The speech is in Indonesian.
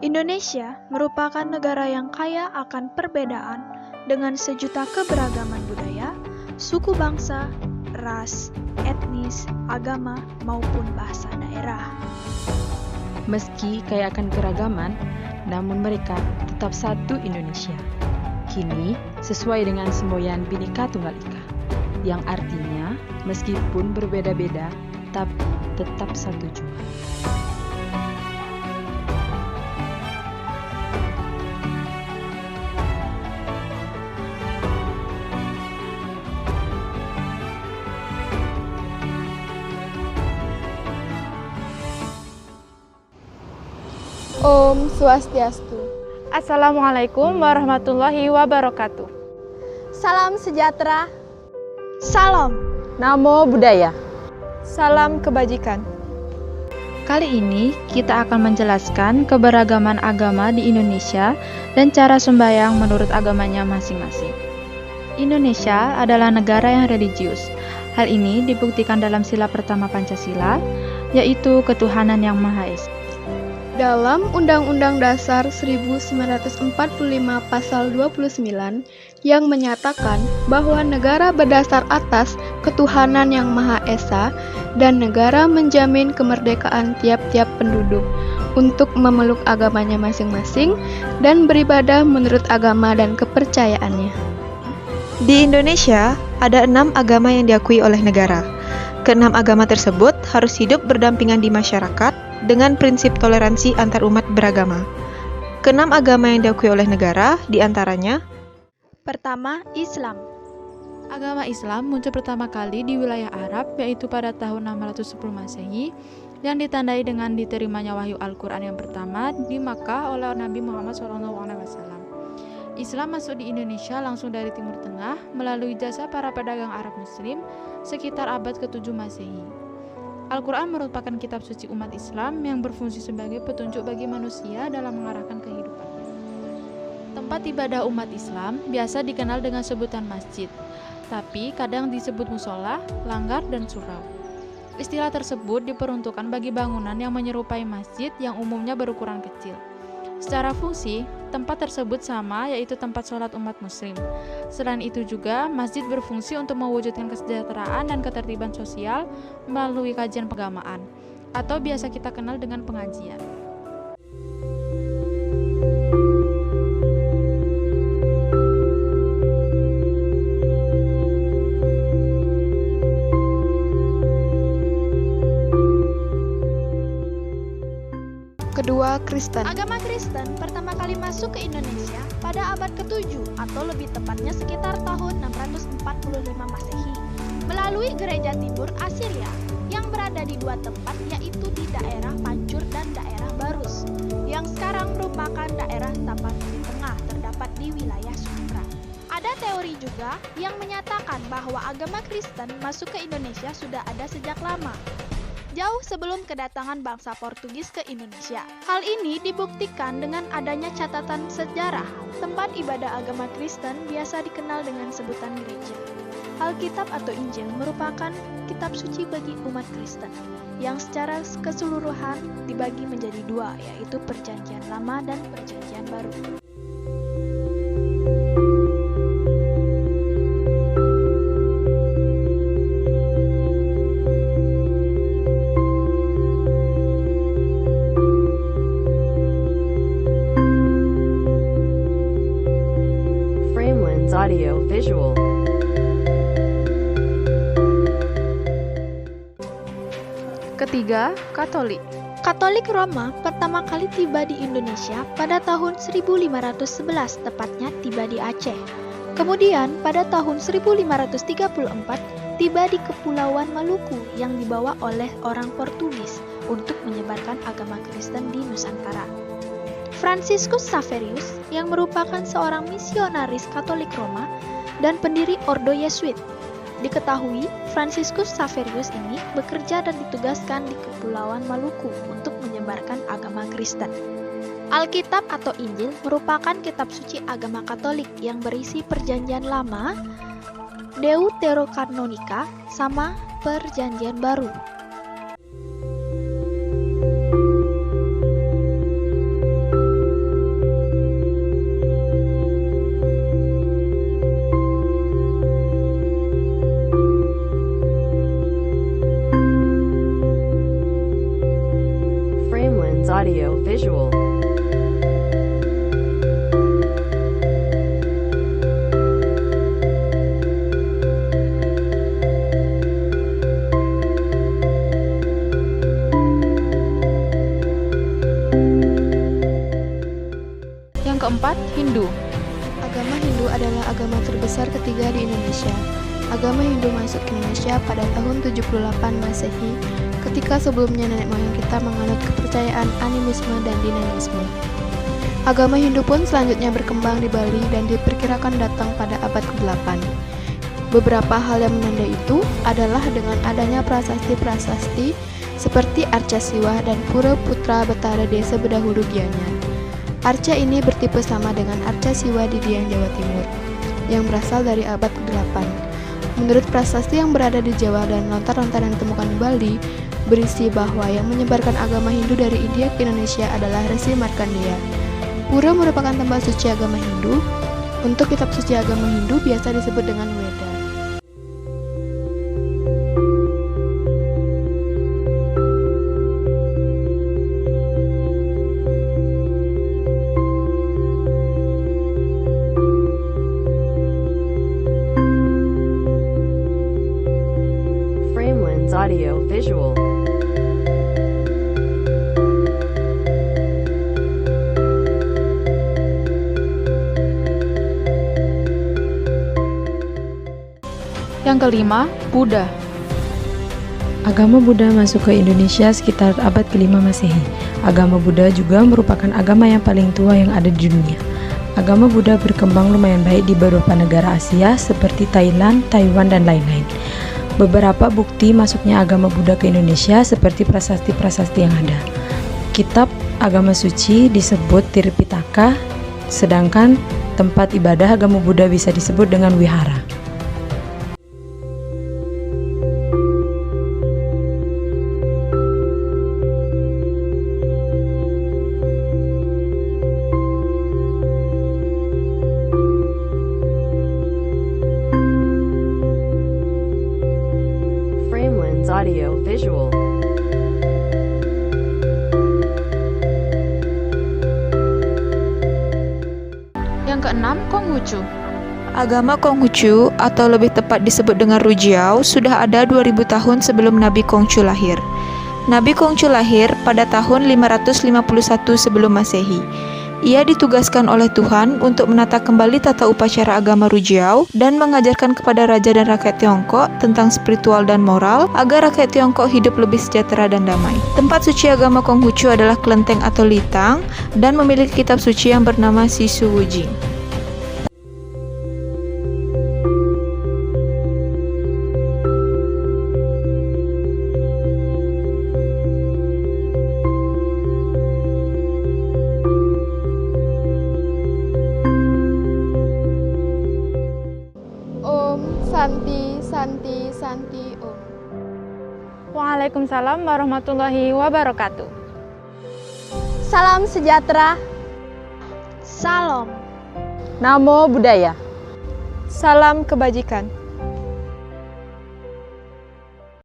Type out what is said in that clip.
Indonesia merupakan negara yang kaya akan perbedaan dengan sejuta keberagaman budaya, suku bangsa, ras, etnis, agama, maupun bahasa daerah. Meski kaya akan keragaman, namun mereka tetap satu Indonesia. Kini sesuai dengan semboyan Bhinneka Tunggal Ika, yang artinya meskipun berbeda-beda, tapi tetap satu jua. Om Swastiastu. Assalamualaikum warahmatullahi wabarakatuh. Salam sejahtera. Salam. Namo Buddhaya. Salam kebajikan. Kali ini kita akan menjelaskan keberagaman agama di Indonesia dan cara sembahyang menurut agamanya masing-masing. Indonesia adalah negara yang religius. Hal ini dibuktikan dalam sila pertama Pancasila, yaitu ketuhanan yang Maha Esa. Dalam Undang-Undang Dasar 1945 Pasal 29 yang menyatakan bahwa negara berdasar atas ketuhanan yang Maha Esa dan negara menjamin kemerdekaan tiap-tiap penduduk untuk memeluk agamanya masing-masing dan beribadah menurut agama dan kepercayaannya. Di Indonesia, ada 6 agama yang diakui oleh negara. Keenam agama tersebut harus hidup berdampingan di masyarakat dengan prinsip toleransi antar umat beragama. Keenam agama yang diakui oleh negara diantaranya: Pertama, Islam. Agama Islam muncul pertama kali di wilayah Arab, yaitu pada tahun 610 Masehi, yang ditandai dengan diterimanya wahyu Al-Quran yang pertama di Makkah oleh Nabi Muhammad SAW. Islam masuk di Indonesia langsung dari Timur Tengah melalui jasa para pedagang Arab Muslim sekitar abad ke-7 Masehi. Al-Quran merupakan kitab suci umat Islam yang berfungsi sebagai petunjuk bagi manusia dalam mengarahkan kehidupan. Tempat ibadah umat Islam biasa dikenal dengan sebutan masjid, tapi kadang disebut musola, langgar, dan surau. Istilah tersebut diperuntukkan bagi bangunan yang menyerupai masjid yang umumnya berukuran kecil. Secara fungsi, tempat tersebut sama, yaitu tempat sholat umat muslim. Selain itu juga, masjid berfungsi untuk mewujudkan kesejahteraan dan ketertiban sosial melalui kajian keagamaan, atau biasa kita kenal dengan pengajian. Kedua, Kristen. Agama Kristen pertama kali masuk ke Indonesia pada abad ke-7 atau lebih tepatnya sekitar tahun 645 Masehi melalui gereja timur Assyria yang berada di dua tempat, yaitu di daerah Pancur dan daerah Barus yang sekarang merupakan daerah Tapanuli Tengah terdapat di wilayah Sumatera. Ada teori juga yang menyatakan bahwa agama Kristen masuk ke Indonesia sudah ada sejak lama, jauh sebelum kedatangan bangsa Portugis ke Indonesia. Hal ini dibuktikan dengan adanya catatan sejarah. Tempat ibadah agama Kristen biasa dikenal dengan sebutan gereja. Alkitab atau Injil merupakan kitab suci bagi umat Kristen, yang secara keseluruhan dibagi menjadi dua, yaitu Perjanjian Lama dan Perjanjian Baru. Audio Visual. Ketiga, Katolik. Katolik Roma pertama kali tiba di Indonesia pada tahun 1511, tepatnya tiba di Aceh. Kemudian pada tahun 1534 tiba di Kepulauan Maluku yang dibawa oleh orang Portugis untuk menyebarkan agama Kristen di Nusantara. Franciscus Xaverius yang merupakan seorang misionaris Katolik Roma dan pendiri Ordo Yesuit. Diketahui, Franciscus Xaverius ini bekerja dan ditugaskan di Kepulauan Maluku untuk menyebarkan agama Kristen. Alkitab atau Injil merupakan kitab suci agama Katolik yang berisi Perjanjian Lama, Deuterokanonika, sama Perjanjian Baru. Audio Visual. Yang keempat, Hindu. Agama Hindu adalah agama terbesar ketiga di Indonesia. Agama Hindu masuk ke Indonesia pada tahun 78 Masehi, ketika sebelumnya nenek moyang kita menganut kepercayaan animisme dan dinamisme. Agama Hindu pun selanjutnya berkembang di Bali dan diperkirakan datang pada abad ke-8. Beberapa hal yang menandai itu adalah dengan adanya prasasti-prasasti seperti Arca Siwa dan Pura Putra Betara Desa Bedahulu Gianyar. Arca ini bertipe sama dengan Arca Siwa di Dieng, Jawa Timur, yang berasal dari abad ke-8. Menurut prasasti yang berada di Jawa dan lontar-lontar yang ditemukan di Bali, berisi bahwa yang menyebarkan agama Hindu dari India ke Indonesia adalah Resi Markandeya. Pura merupakan tempat suci agama Hindu. Untuk kitab suci agama Hindu biasa disebut dengan Weda. Framelins Audio Visual. Yang kelima, Buddha. Agama Buddha masuk ke Indonesia sekitar abad ke-5 Masehi. Agama Buddha juga merupakan agama yang paling tua yang ada di dunia. Agama Buddha berkembang lumayan baik di beberapa negara Asia seperti Thailand, Taiwan, dan lain-lain. Beberapa bukti masuknya agama Buddha ke Indonesia seperti prasasti-prasasti yang ada. Kitab agama suci disebut Tiripitaka, sedangkan tempat ibadah agama Buddha bisa disebut dengan wihara. Framelins Audio Visual. Yang keenam, Konghucu. Agama Konghucu, atau lebih tepat disebut dengan Rujiao, sudah ada 2000 tahun sebelum Nabi Konghucu lahir. Nabi Konghucu lahir pada tahun 551 sebelum Masehi. Ia ditugaskan oleh Tuhan untuk menata kembali tata upacara agama Rujiao dan mengajarkan kepada raja dan rakyat Tiongkok tentang spiritual dan moral agar rakyat Tiongkok hidup lebih sejahtera dan damai. Tempat suci agama Konghucu adalah kelenteng atau litang dan memiliki kitab suci yang bernama Sisu Wujing. Santi, Santi, Santi, Om. Waalaikumsalam warahmatullahi wabarakatuh. Salam sejahtera. Salam. Namo Buddhaya. Salam kebajikan.